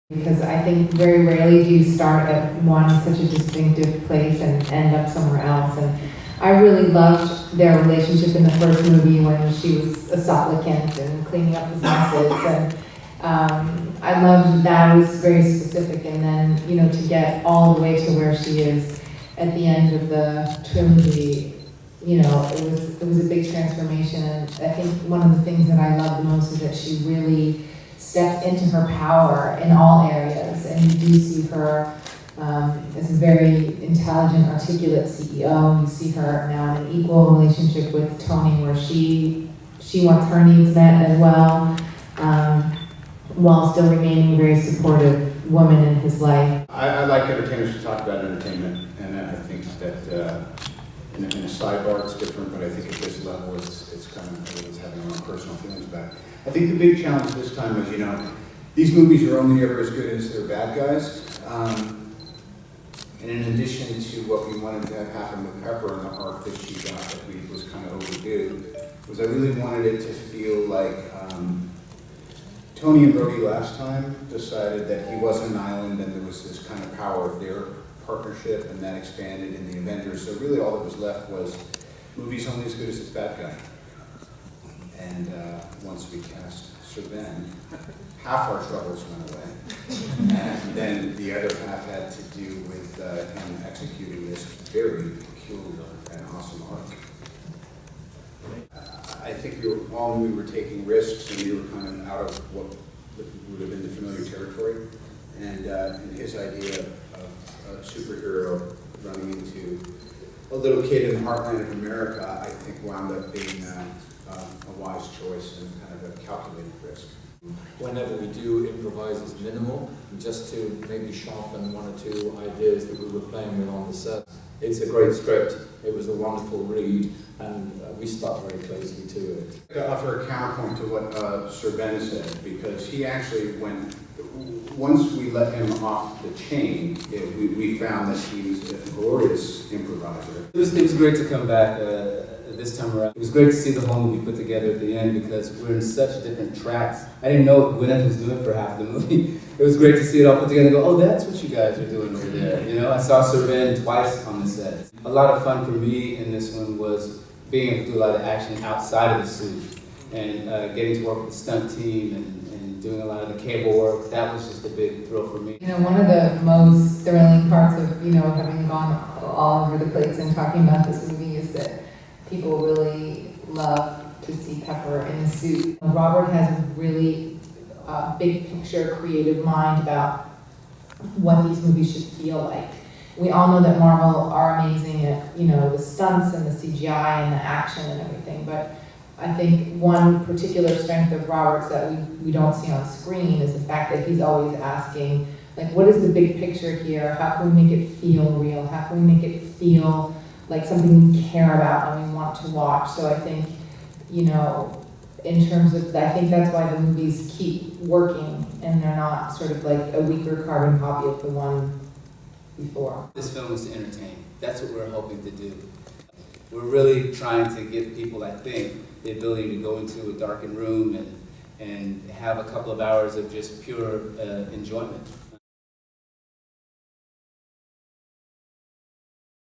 Because I think very rarely do you start at one such a distinctive place and end up somewhere else. And I really loved their relationship in the first movie when she was a supplicant and cleaning up his messes. And I loved that it was very specific. And then, you know, to get all the way to where she is at the end of the trilogy, you know, it was a big transformation. And I think one of the things that I love the most is that she really stepped into her power in all areas, and you do see her as a very intelligent, articulate CEO. You see her now in an equal relationship with Tony, where she wants her needs met as well, while still remaining a very supportive woman in his life. I like entertainers to talk about entertainment, and I think that in a sidebar it's different, but I think at this level it's kind of everyone's having their own personal feelings about it. I think the big challenge this time is, you know, these movies are only ever as good as their bad guys. And in addition to what we wanted to have happen with Pepper and the arc that she got that was kind of overdue, was I really wanted it to feel like Tony and Brody last time decided that he wasn't an island and there was this kind of power of their partnership, and that expanded in the Avengers. So really all that was left was movies only as good as its bad guy. And once we cast Sir Ben, half our troubles went away. And then the other half had to do with him executing this very peculiar and awesome arc. I think we were taking risks, and we were kind of out of what would have been the familiar territory. And his idea of a superhero running into a little kid in the heartland of America, I think wound up being a wise choice and kind of a calculated risk. Whenever we do improvise, it's minimal, just to maybe sharpen one or two ideas that we were playing with on the set. It's a great script, it was a wonderful read, and we stuck very closely to it. To offer a counterpoint to what Sir Ben said, because he actually once we let him off the chain, we found that he was a glorious improviser. It was great to come back this time around. It was great to see the whole movie put together at the end, because we're in such different tracks. I didn't know what Gwyneth was doing for half the movie. It was great to see it all put together and go, oh, that's what you guys are doing over there. You know, I saw Sir Ben twice on the set. A lot of fun for me in this one was being able to do a lot of action outside of the suit, and getting to work with the stunt team and doing a lot of the cable work. That was just a big thrill for me. You know, one of the most thrilling parts of, you know, having gone all over the place and talking about this movie is that people really love to see Pepper in the suit. Robert has a really big picture, creative mind about what these movies should feel like. We all know that Marvel are amazing at, you know, the stunts and the CGI and the action and everything, but I think one particular strength of Robert's that we don't see on screen is the fact that he's always asking, like, what is the big picture here? How can we make it feel real? How can we make it feel like something we care about and we want to watch? So I think, you know, in terms of, I think that's why the movies keep working and they're not sort of like a weaker carbon copy of the one before. This film is to entertain. That's what we're hoping to do. We're really trying to give people, I think, the ability to go into a darkened room and have a couple of hours of just pure enjoyment.